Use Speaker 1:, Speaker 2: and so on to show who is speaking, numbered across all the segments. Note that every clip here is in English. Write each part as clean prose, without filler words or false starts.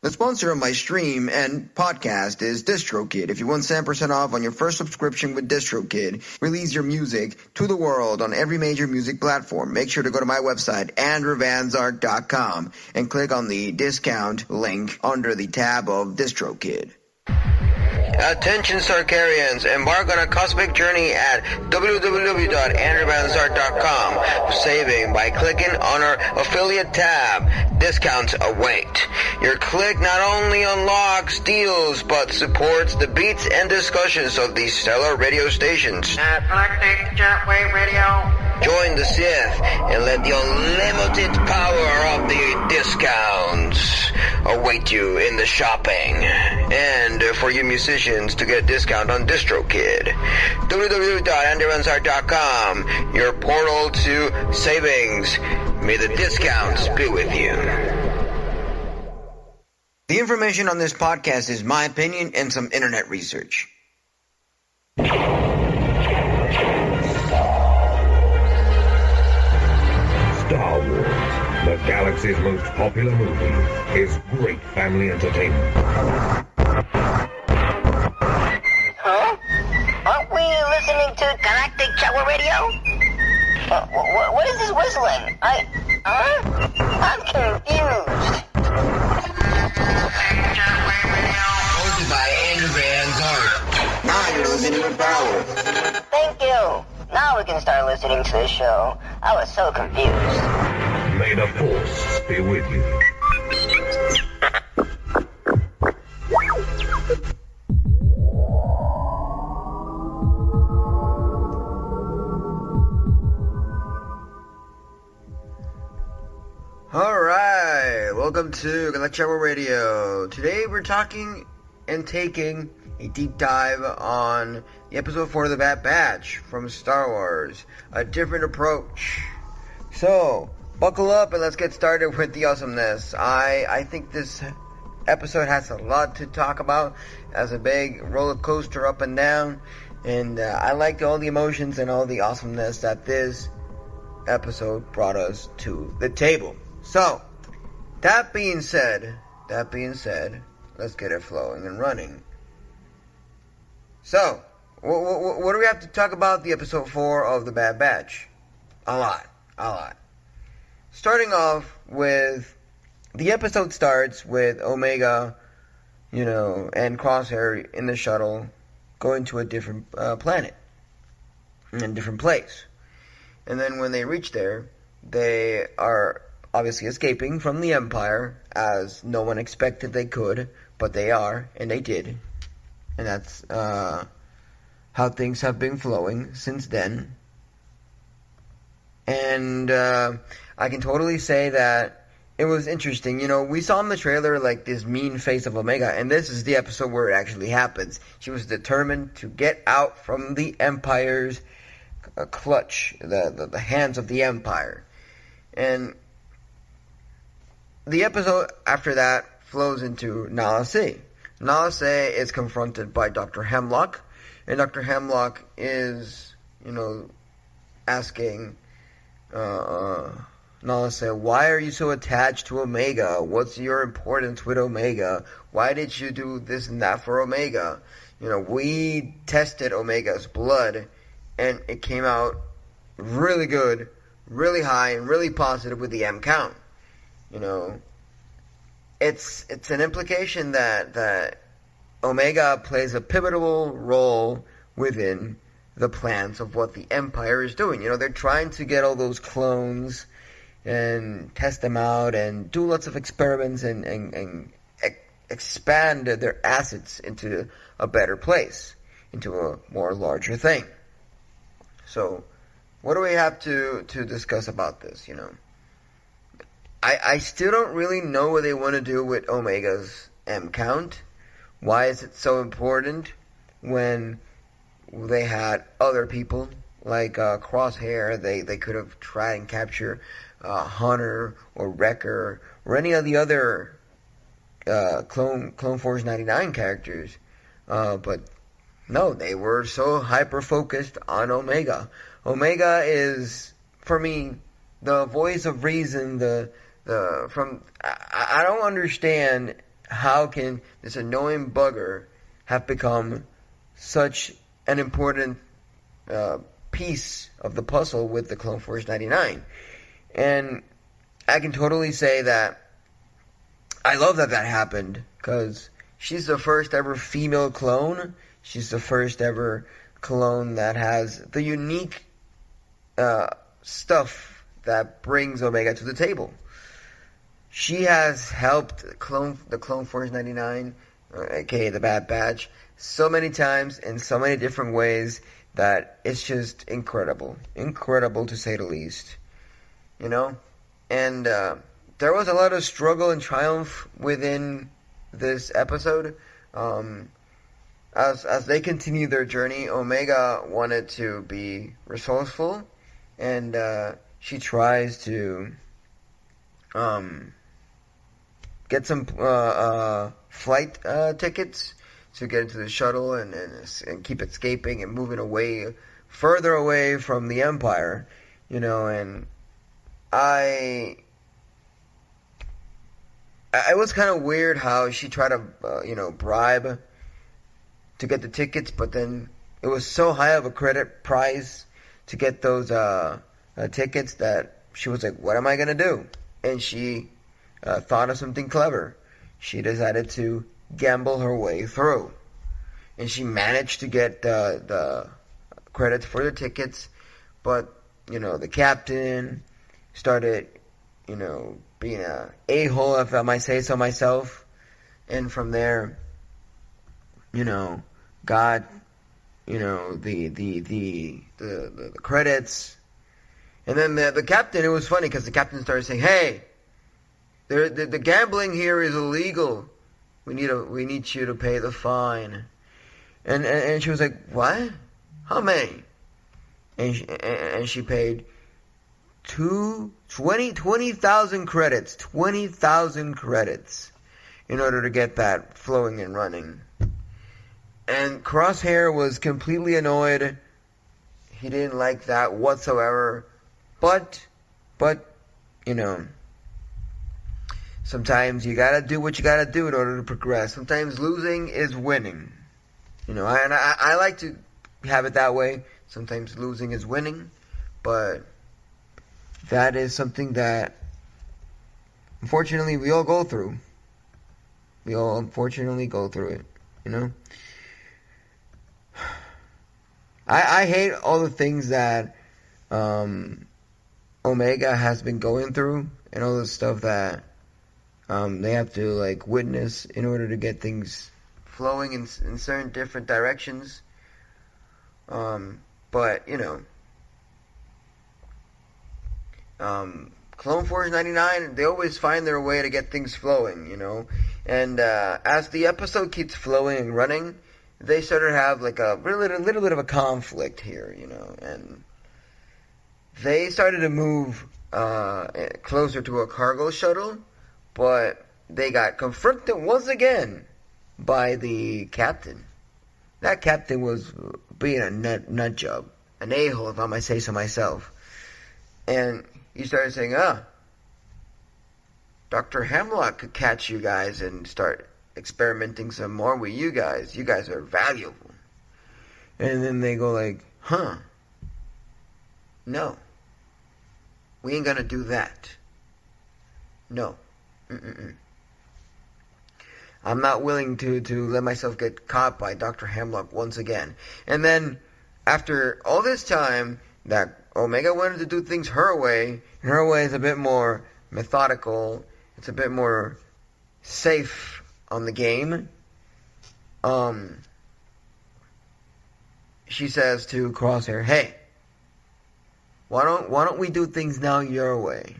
Speaker 1: The sponsor of my stream and podcast is DistroKid. If you want 7% off on your first subscription with DistroKid, release your music to the world on every major music platform. Make sure to go to my website, andrewvanzark.com, and click on the discount link under the tab of DistroKid.
Speaker 2: Attention Sarkarians, embark on a cosmic journey at www.andrewvanzark.com, saving by clicking on our affiliate tab. Discounts await. Your click not only unlocks deals, but supports the beats and discussions of these stellar radio stations.
Speaker 3: At Galactic ChatWave Radio.
Speaker 2: Join the Sith and let the unlimited power of the discounts await you in the shopping. And for you musicians to get a discount on DistroKid, www.andrewvanzark.com, your portal to savings. May the discounts be with you.
Speaker 1: The information on this podcast is my opinion and some internet research.
Speaker 4: Star Wars, the galaxy's most popular movie, is great family entertainment.
Speaker 3: Huh? Aren't we listening to Galactic ChatWave Radio? What is this whistling? I'm confused.
Speaker 2: Hosted by Andrew Van Zark.
Speaker 1: Now you're listening with power.
Speaker 3: Thank you. Now we can start listening to this show. I was so confused.
Speaker 4: May the Force be with you.
Speaker 1: Alright, welcome to Galactic ChatWave Radio. Today we're talking and taking a deep dive on the episode 4 of the Bad Batch from Star Wars, A Different Approach. So, buckle up and let's get started with the awesomeness. I think this episode has a lot to talk about, as a big roller coaster up and down, and I liked all the emotions and all the awesomeness that this episode brought us to the table. So, that being said, let's get it flowing and running. So, what do we have to talk about the episode 4 of the Bad Batch? A lot. Starting off with, the episode starts with Omega, and Crosshair in the shuttle going to a different planet, in a different place. And then when they reach there, they are obviously escaping from the Empire, as no one expected they could, but they are, and they did. And that's how things have been flowing since then. And I can totally say that it was interesting. We saw in the trailer like this mean face of Omega, and this is the episode where it actually happens. She was determined to get out from the Empire's clutch, the hands of the Empire. And the episode after that flows into Nala Se. Nala Se is confronted by Dr. Hemlock, and Dr. Hemlock is, asking Nala Se, why are you so attached to Omega? What's your importance with Omega? Why did you do this and that for Omega? We tested Omega's blood, and it came out really good, really high, and really positive with the M count. It's an implication that Omega plays a pivotal role within the plans of what the Empire is doing. They're trying to get all those clones and test them out and do lots of experiments and expand their assets into a better place, into a more larger thing. So, what do we have to discuss about this, I still don't really know what they want to do with Omega's M count. Why is it so important when they had other people like Crosshair? They could have tried and capture Hunter or Wrecker or any of the other Clone Force 99 characters, but no, they were so hyper focused on Omega. Omega is, for me, the voice of reason. I don't understand how can this annoying bugger have become such an important piece of the puzzle with the Clone Force 99? And I can totally say that I love that happened, because she's the first ever female clone. She's the first ever clone that has the unique stuff that brings Omega to the table. She has helped the Clone Force 99, aka the Bad Batch, so many times in so many different ways that it's just incredible. Incredible, to say the least. You know? And there was a lot of struggle and triumph within this episode. As they continue their journey, Omega wanted to be resourceful, and she tries to get some flight tickets to get into the shuttle and keep escaping and moving away, further away from the Empire, you know. And it was kind of weird how she tried to, bribe to get the tickets, but then it was so high of a credit price to get those tickets that she was like, what am I going to do? And she thought of something clever. She decided to gamble her way through. And she managed to get the credits for the tickets, but, the captain started, being a a-hole, if I might say so myself. And from there, got, the credits. And then the captain, it was funny because the captain started saying, hey, the gambling here is illegal. We need you to pay the fine. And she was like, what? How many? And she paid 20,000 credits. 20,000 credits in order to get that flowing and running. And Crosshair was completely annoyed. He didn't like that whatsoever. But, sometimes you gotta do what you gotta do in order to progress. Sometimes losing is winning. I like to have it that way. Sometimes losing is winning. But that is something that, unfortunately, we all go through. We all unfortunately go through it, I hate all the things that Omega has been going through, and all the stuff that they have to witness in order to get things flowing in certain different directions. But Clone Force 99, they always find their way to get things flowing, And as the episode keeps flowing and running, they sort of have a little bit of a conflict here, and they started to move closer to a cargo shuttle, but they got confronted once again by the captain. That captain was being a nut job, an a-hole, if I might say so myself. And he started saying, Dr. Hemlock could catch you guys and start experimenting some more with you guys. You guys are valuable. And then they go no. We ain't gonna do that. No. I'm not willing to let myself get caught by Dr. Hemlock once again. And then, after all this time, that Omega wanted to do things her way, and her way is a bit more methodical, it's a bit more safe on the game. She says to Crosshair, hey, why don't we do things now your way?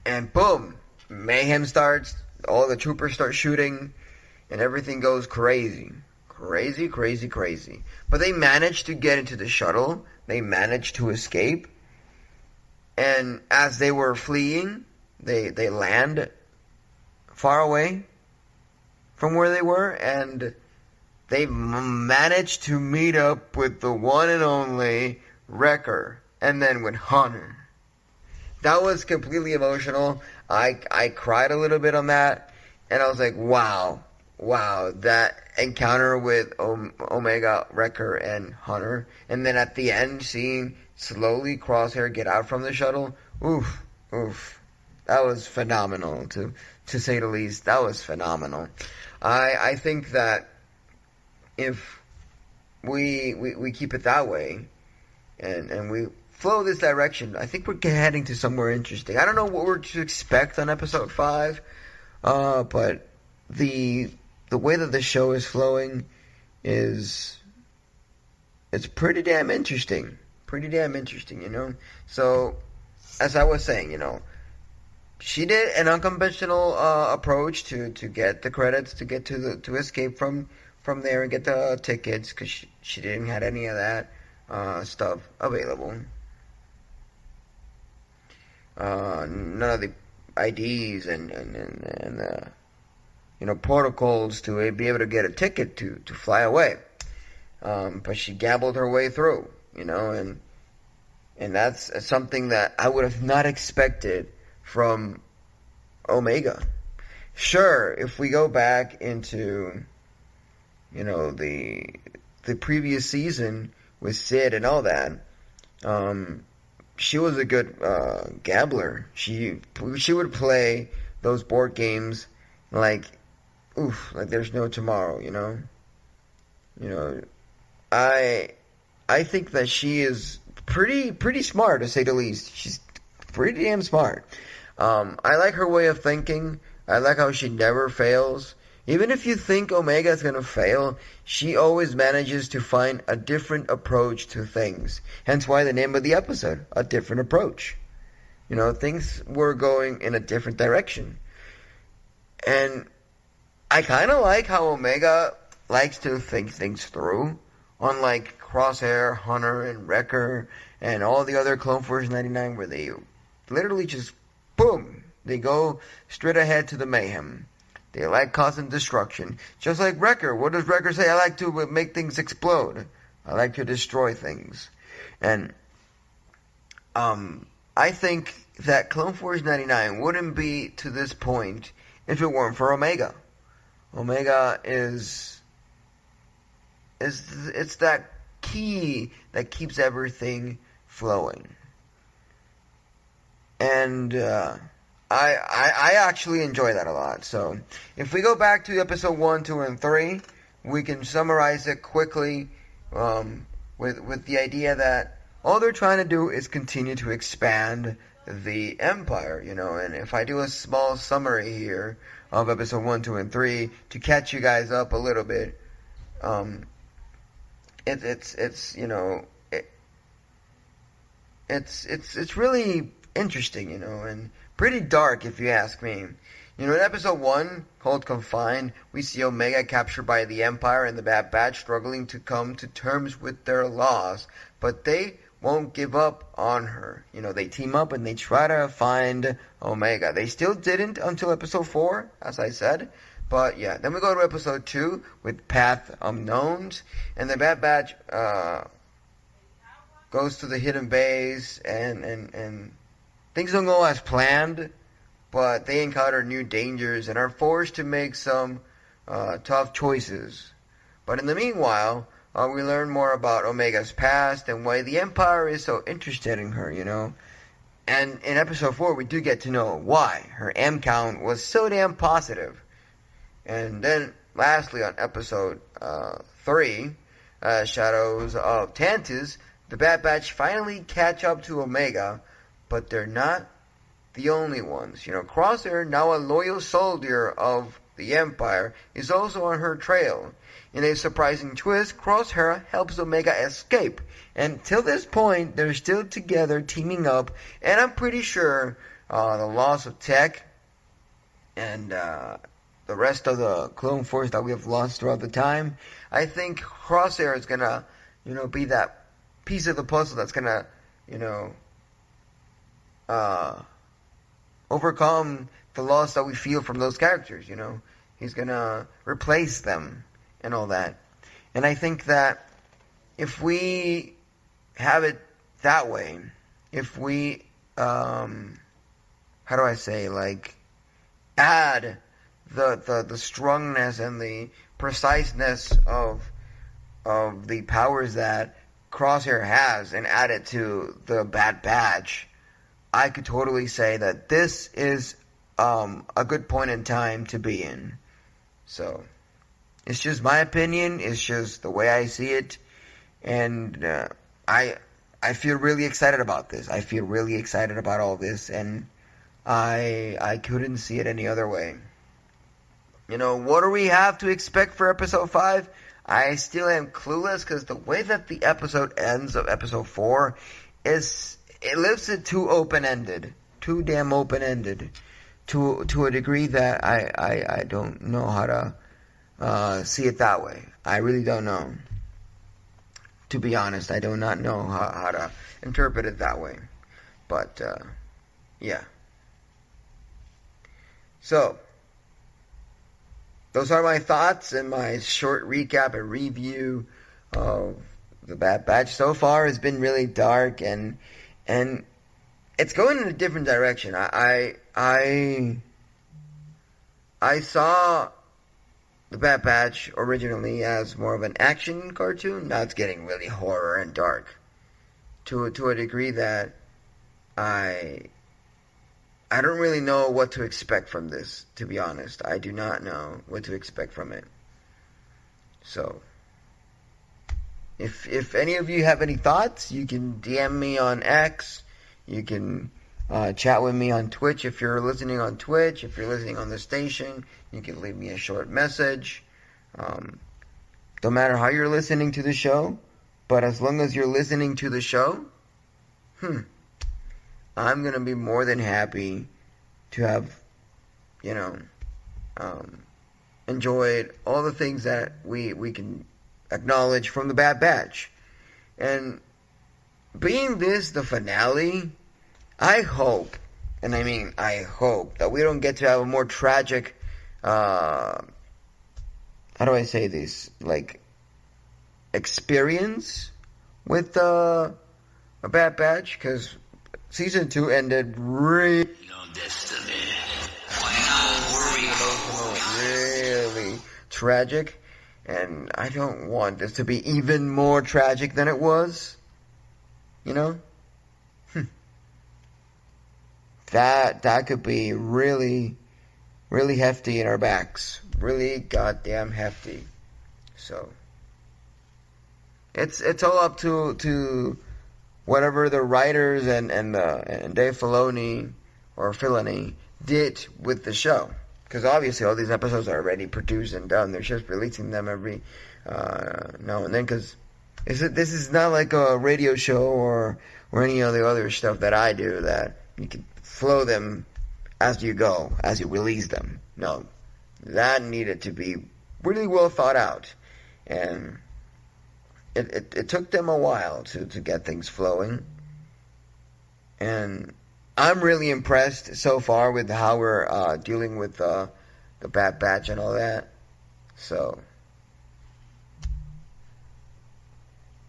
Speaker 1: And boom, mayhem starts, all the troopers start shooting, and everything goes crazy. Crazy. But they managed to get into the shuttle, they managed to escape, and as they were fleeing, they land far away from where they were, and they managed to meet up with the one and only Wrecker, and then with Hunter. That was completely emotional. I cried a little bit on that, And I was like, wow, that encounter with Omega, Wrecker, and Hunter, and then at the end, seeing slowly Crosshair get out from the shuttle, oof, that was phenomenal, to say the least. That was phenomenal. I think that if we keep it that way, and we flow this direction, I think we're heading to somewhere interesting. I don't know what we're to expect on episode 5, but the way that the show is flowing it's pretty damn interesting. So, as I was saying, she did an unconventional approach to get the credits, to get to escape from there and get the tickets, because she didn't have any of that stuff available. None of the IDs and protocols to be able to get a ticket to fly away. But she gambled her way through, and that's something that I would have not expected from Omega. Sure, if we go back into, the previous season with Sid and all that, she was a good gambler. She would play those board games like there's no tomorrow, I think that she is pretty smart, to say the least. She's pretty damn smart. I like her way of thinking. I like how she never fails. Even if you think Omega is going to fail, she always manages to find a different approach to things. Hence why the name of the episode, A Different Approach. Things were going in a different direction. And I kind of like how Omega likes to think things through. Unlike Crosshair, Hunter, and Wrecker, and all the other Clone Force 99, where they literally just, boom, they go straight ahead to the mayhem. They like causing destruction. Just like Wrecker. What does Wrecker say? I like to make things explode. I like to destroy things. And I think that Clone Force 99 wouldn't be to this point if it weren't for Omega. Omega it's that key that keeps everything flowing. And I actually enjoy that a lot. So if we go back to episode 1, 2, and 3, we can summarize it quickly with the idea that all they're trying to do is continue to expand the Empire, and if I do a small summary here of episode 1, 2, and 3 to catch you guys up a little bit, it's really interesting, and pretty dark if you ask me. In episode 1, called Confined, we see Omega captured by the Empire and the Bad Batch struggling to come to terms with their loss, but they won't give up on her. They team up and they try to find Omega. They still didn't until episode 4, as I said. But yeah, then we go to episode 2 with Path Unknowns, and the Bad Batch goes to the hidden base, and things don't go as planned, but they encounter new dangers and are forced to make some tough choices. But in the meanwhile, we learn more about Omega's past and why the Empire is so interested in her, And in episode 4, we do get to know why her M count was so damn positive. And then, lastly, on episode 3, Shadows of Tantus, the Bad Batch finally catch up to Omega, but they're not the only ones. Crosshair, now a loyal soldier of the Empire, is also on her trail. In a surprising twist, Crosshair helps Omega escape, and till this point, they're still together, teaming up, and I'm pretty sure the loss of Tech and the rest of the Clone Force that we have lost throughout the time, I think Crosshair is gonna, be that piece of the puzzle that's gonna, overcome the loss that we feel from those characters, He's gonna replace them and all that. And I think that if we have it that way, if we, add the strongness and the preciseness of the powers that Crosshair has and add it to the Bad Batch, I could totally say that this is a good point in time to be in. So, it's just my opinion. It's just the way I see it, and I feel really excited about this. I feel really excited about all this, and I couldn't see it any other way. You know, what do we have to expect for episode 5? I still am clueless, because the way that the episode ends of episode 4 is, it leaves it too open-ended. Too damn open-ended. To a degree that I don't know how to see it that way. I really don't know. To be honest, I do not know how to interpret it that way. But, yeah. So, those are my thoughts and my short recap and review of the Bad Batch. So far, it's been really dark, and it's going in a different direction. I saw the Bad Batch originally as more of an action cartoon. Now it's getting really horror and dark to a degree that I don't really know what to expect from this, to be honest. I do not know what to expect from it. So, if any of you have any thoughts, you can DM me on X. You can chat with me on Twitch if you're listening on Twitch. If you're listening on the station, you can leave me a short message. Don't matter how you're listening to the show, but as long as you're listening to the show, I'm going to be more than happy to have, enjoyed all the things that we can acknowledge from the Bad Batch. And being this the finale, I hope, and I mean I hope, that we don't get to have a more tragic, how do I say this, like, experience with a Bad Batch, because Season 2 ended really tragic, and I don't want this to be even more tragic than it was, That could be really, really hefty in our backs. Really goddamn hefty. So, it's all up to whatever the writers and Dave Filoni or Filoni did with the show, because obviously all these episodes are already produced and done. They're just releasing them every now and then, because this is not like a radio show or any of the other stuff that I do that you can flow them as you go, as you release them. No, that needed to be really well thought out, and it took them a while to get things flowing, and I'm really impressed so far with how we're dealing with the Bad Batch and all that. So,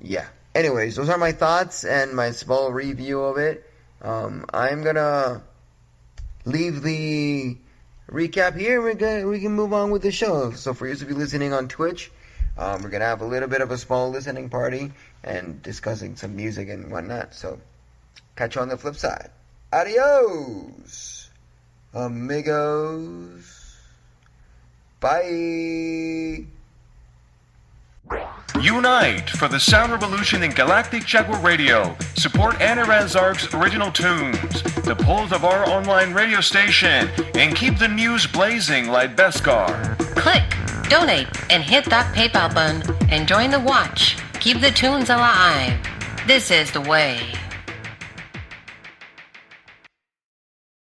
Speaker 1: yeah. Anyways, those are my thoughts and my small review of it. I'm gonna leave the recap here. We can move on with the show. So for you to be listening on Twitch, we're gonna have a little bit of a small listening party and discussing some music and whatnot. So catch you on the flip side. Adios, amigos. Bye.
Speaker 5: Unite for the sound revolution in Galactic ChatWave Radio. Support Zark's original tunes, the polls of our online radio station, and keep the news blazing like Beskar.
Speaker 6: Click, donate, and hit that PayPal button and join the watch. Keep the tunes alive. This is the way.